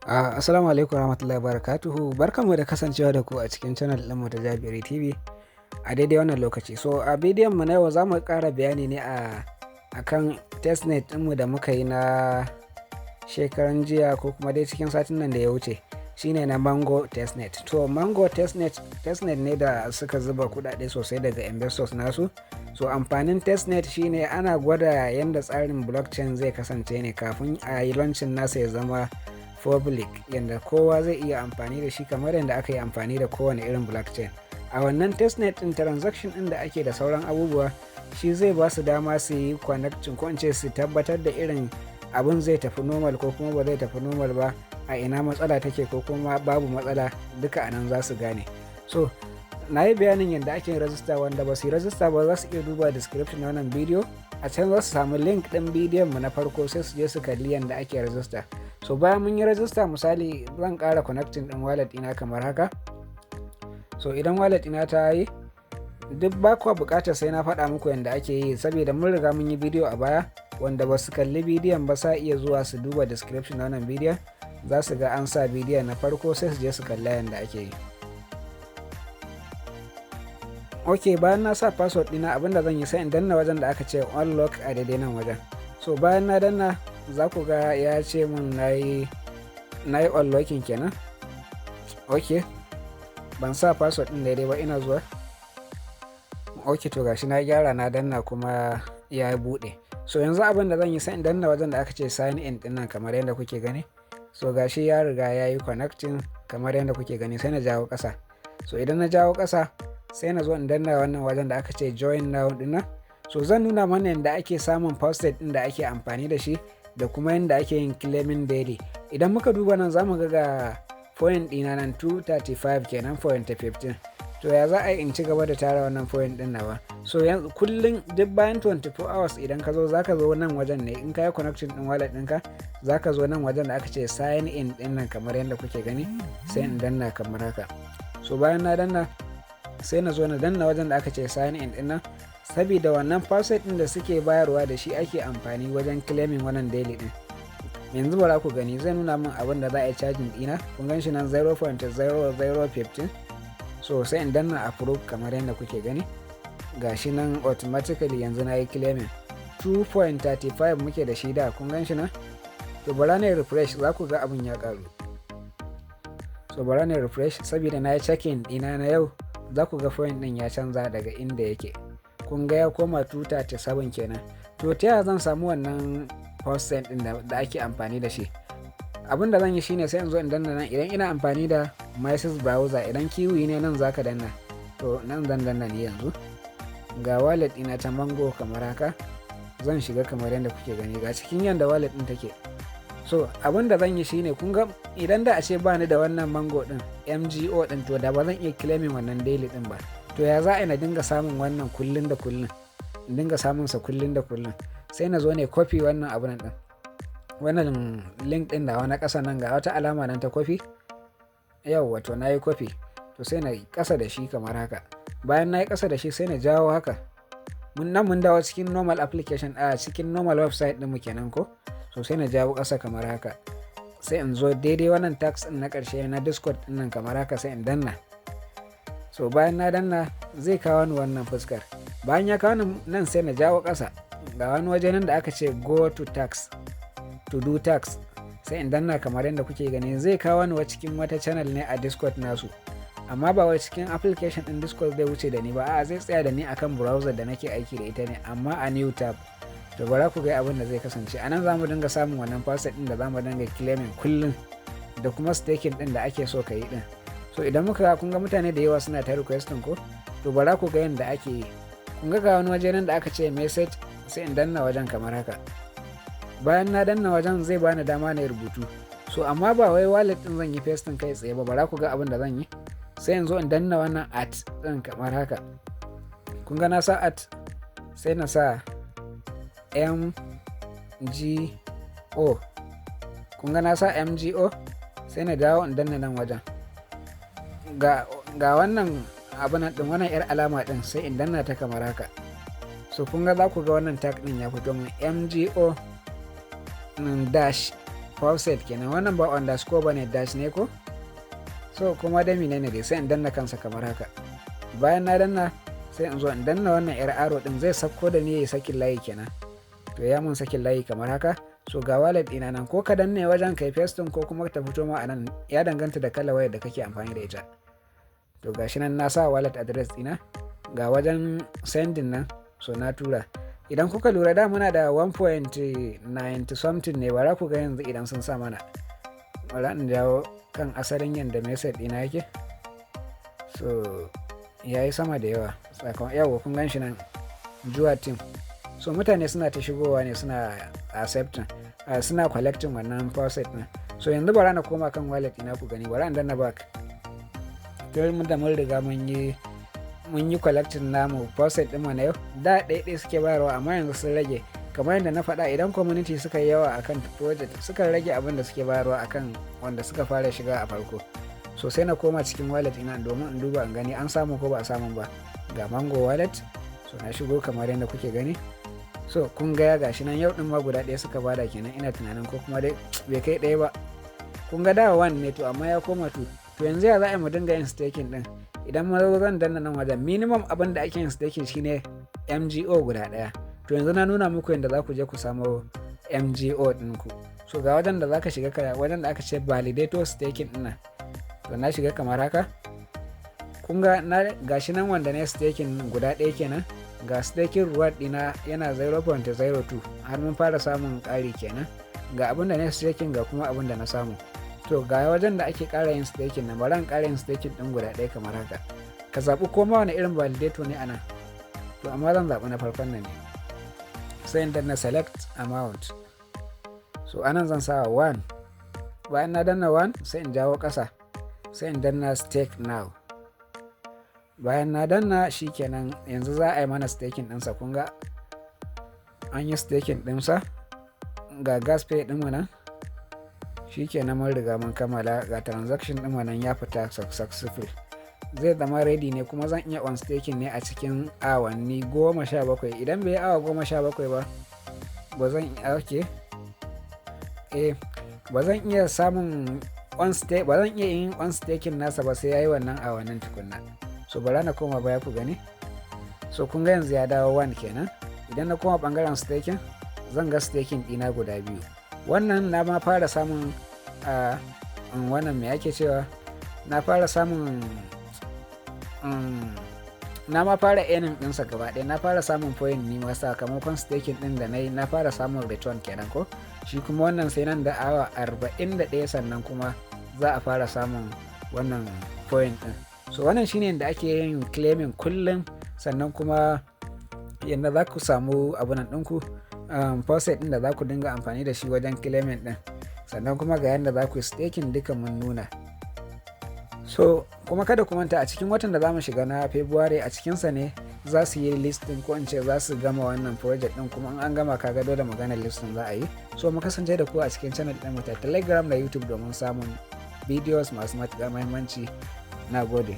Assalamu alaikum warahmatullahi wabarakatuhu. Barkanmu da kasancewa da ku a cikin channel ɗinmu ta Jabiri TV a daidai wannan lokaci. So a bidiyon mu na yau za mu ƙara bayani ne akan testnet ɗinmu da muka yi na shekaran jiya ko kuma dai cikin satin nan da ya wuce. Shine na Mango Testnet. To Mango Testnet ne da suka zuba kuɗaɗe sosai daga investors nasu. So amfanin testnet shine ana gwada yadda tsarin blockchain zai kasance ne kafin a yi launching nasa ya zama public, yadda kowa zai iya amfani da shi kamar yadda aka yi amfani da kowane irin blockchain. A wannan testnet din transaction din da ake da sauran abubuwa shi zai ba su dama su yi connection ko in ce su tabbatar da irin abin zai tafi normal ko kuma ba zai tafi normal ba, a ina matsala take ko kuma babu matsala, duka a nan za su gane. So na yi bayanin yadda ake rajista, wanda ba su yi rajista ba za su iya duba description na wannan bidiyo. A can za su samu link ɗin bidiyon mu na farko sai su je su kalli yadda ake rajista. So bayan mun yi rajista, misali zan ƙara connecting ɗin wallet ina kamar haka. So idan wallet ina ta yi, duk ba kuwa buƙatar sai na faɗa muku yadda ake yi, saboda mun riga mun yi bidiyo a baya. Wanda ba su kalli bidiyon ba sa iya zuwa su duba description na wannan bidiyon, za su ga an sa bidiyon na farko sai su je su kalla yadda ake yi. Ok, bayan na sa password ɗina, abinda zan yi sai in danna wajen da aka ce unlock a daidai nan wajen. So bayan na danna, za ku ga ya ce mun na yi unlocking kenan. Ok, ban sa password ɗin daidai ba, ina zuwa. Ok, to gashi na gyara na danna kuma ya buɗe. So yanzu abin da zan yi sai in danna wajen da aka ce sign in ɗin nan kamar yadda kuke gani. So gashi ya riga ya yi connecting kamar yadda kuke gani, sai na jawo ƙasa. So idan na jawo ƙasa sai na zo in danna wannan wajen da aka ce join now ɗin nan. So zan nuna mana yadda ake samun faucet ɗin da ake amfani da shi da kuma yadda ake yin claiming daily. Idan muka duba nan za mu ga point ɗina nan 235 kenan, point 15. To ya za a yi in ci gaba da tara wannan point ɗin nawa? So yanzu kullum duk bayan 24 hours idan ka zo za ka zo nan wajen ne, in ka yi connection ɗin wallet ɗinka za ka zo nan wajen da aka ce sign in ɗin nan kamar yadda kuke gani, sai in danna kamar haka. So bayan na danna sai na zo na danna wajen da aka ce sign in ɗin nan, saboda wannan faucet ɗin da suke bayarwa da shi ake amfani wajen claiming wannan daily ɗin. Yanzu bara ku gani, zai nuna min abin da za a yi charging ɗina. Kun gan shi nan 0.0015. So sai in danna approve kamar yadda kuke gani. Gashi nan automatically yanzu na yi claiming 2.35 muke da shi da, kun gan shi nan. To bara ne refresh, za ku ga abin ya karu. So bara ne refresh, saboda na yi checking ɗina na yau, za ku ga point ɗin ya canza daga inda yake. Kun ga ya koma 237 kenan. To ta yaya zan samu wannan faucet ɗin da ake amfani da shi? Abin da zan yi shine sai in zo in danna nan. Idan ina amfani da message browser, idan kiwi ne nan zaka danna. To nan zan danna ne yanzu. Ga wallet ɗina ta Mango kamar haka. Zan shiga kamar yadda kuke gani, ga cikin yadda wallet ɗin take. So abin da zan yi shine, kun ga idan da a ce bani da wannan Mango ɗin MGO ɗin, to da ba zan iya claiming wannan daily ɗin ba. To ya za a na dinga samun wannan kullun da kullun, in dinga samun sa kullun da kullun? Sai na zo ne copy wannan abun ɗin, wannan link ɗin da wani ƙasa nan, ga wata alama nan ta copy. Yau wato na yi copy. To sai na yi ƙasa da shi kamar haka. Bayan na yi ƙasa da shi sai na jawo haka. Mun dawo cikin normal application, cikin normal website ɗin mu kenan ko. So sai na jawo ƙasa kamar haka. Sai in zo daidai wannan tax ɗin na ƙarshe na Discord ɗin nan kamar haka, sai in danna. So bayan na danna zai kawo ni wannan fuskar. Bayan ya kawo ni nan sai na jawo ƙasa. Ga wani waje nan da aka ce go to tax, to do tax. Sai in danna kamar yadda kuke gani, zai kawo ni cikin wata channel ne a Discord nasu. Amma ba wai cikin application ɗin Discord zai wuce da ni ba, a'a zai tsaya da ni akan browser da nake aiki da ita ne, amma a new tab. To bara ku ga abin da zai kasance. A nan za mu dinga samun wannan faucet ɗin da za mu dinga claiming kullum, da kuma staking ɗin da ake so ka yi ɗin. So idan muka kun ga mutane da yawa suna ta requesting ko, to bara ku ga yadda ake yi. Kun ga wani waje nan da aka ce message, sai in danna wajen kamar haka. Bayan na danna wajen zai bani dama na rubutu. So amma ba wai wallet ɗin zan yi pasting kai tsaye ba, bara ku ga abin da zan yi. Sai in zo in danna wannan at ɗin kamar haka. Kun ga na sa at, sai na sa MGO. Kun ga na sa MGO, sai na dawo in danna nan wajen. Ga wannan abin ɗin, wannan 'yar alama ɗin, sai in danna ta kamar haka. So kun ga za ku ga wannan tag ɗin ya fito mun MGO dash faucet kenan, wannan ba underscore bane dash ne ko. So kuma da menene dai sai in danna kansa kamar haka. Bayan na danna sai in zo in danna wannan yar arrow din, zai sako da ni yayi sakin layi kenan. To ya mun sakin layi kamar haka. So ga wallet ɗina nan, ko ka danne wajen kai pasting ko kuma ta fito ma a nan, ya danganta da kalar wayar da kake amfani da ita. To gashi nan na sa wallet address ɗina, ga wajen sending nan, so na tura. Idan kuka lura da muna da 1.90 something ne, bara ku ga yanzu idan sun sa mana. Wala in jawo kan asalin yanda message ɗina yake. So yayi sama da yawa, sakamakon yawa kun gan shi nan Jua team. So mutane suna ta shigowa ne, suna accepting, suna collecting wannan faucet ɗin. So yanzu bara na koma kan wallet ina ku gani, bara in danna back. To mun da mun riga mun yi collecting namu faucet ɗin mu na yau. Da ɗaiɗai suke bayarwa amma yanzu sun rage. Kamar yadda na faɗa, idan community suka yi yawa akan project suka rage abin da suke bayarwa akan wanda suka fara shiga a farko. So sai na koma cikin wallet ina domin in duba in gani an samu ko ba a samu ba. Ga Mango wallet, so na shigo kamar yadda kuke gani. So kun ga ya gashi nan yau din ma guda ɗaya suka bada kenan, ina tunanin ko kuma dai bai kai ɗaya ba. Kun ga da 1 ne to amma ya koma 2. To yanzu ya za a yi mu dinga yin staking din. Idan ma zan danna nan wajen minimum abin da ake yin staking shine MGO guda ɗaya. To yanzu na nuna muku yadda za ku je ku samu MGO ɗinku. So ga wajen da za ka shiga wajen da aka ce validator staking ɗin nan. To na shiga kamar haka. Kun ga gashi nan wanda ne staking guda ɗaya kenan. Ga staking reward ɗina yana 0.02, har mun fara samun ƙari kenan. Ga abin da na staking ga kuma abin da na samu. To ga wajen da ake ƙara yin staking na, bari in ƙara yin staking ɗin guda ɗaya kamar haka. Ka zaɓi koma wani irin validator ne anan. To amma zan zaɓi na farkon nan ne. Sai in danna select amount. So anan zan sa 1. Bayan na danna 1 sai in jawo ƙasa. Sai in danna stake now. Bayan na danna shi kenan, yanzu za a yi mana staking ɗinsa. Kun ga an yi staking ɗinsa, ga gas pay ɗinmu nan. Shi kenan mun riga mun kammala, ga transaction ɗinmu nan ya fita successful. Zai zama ready ne, kuma zan iya on staking ne a cikin awanni 17. Idan bai yi awa 17 ba zan ba zan iya samun ba zan iya yin on staking nasa ba, sai yayi wannan awannin tukunna. So bara na koma baya ku gani. So kun ga yanzu ya dawo 1 kenan. Idan na koma bangaren staking, zan ga staking ɗina guda 2. Wannan na ma fara samun wannan me ake cewa, na fara samun na ma fara earning ɗinsa gaba ɗaya, na fara samun point ni ma sakamakon staking ɗin da na fara samun return kenan ko. Shi kuma wannan sai nan da awa 41 sannan kuma za a fara samun wannan point ɗin. So wannan shine yadda ake yin claiming kullum, sannan kuma yadda za ku samu abunan ɗinku faucet ɗin da za ku dinga amfani da shi wajen claiming ɗin, sannan kuma ga yadda za ku staking duka mun nuna. So kuma kada ku manta, a cikin watan da za mu shiga na February, a cikinsa ne za su yi listing, ko in ce za su gama wannan project ɗin, kuma an gama kaga dole maganar listing za a yi. So mu kasance da ku a cikin channel ɗin mu ta Telegram da YouTube domin samun videos masu matuƙar muhimmanci. Na gode.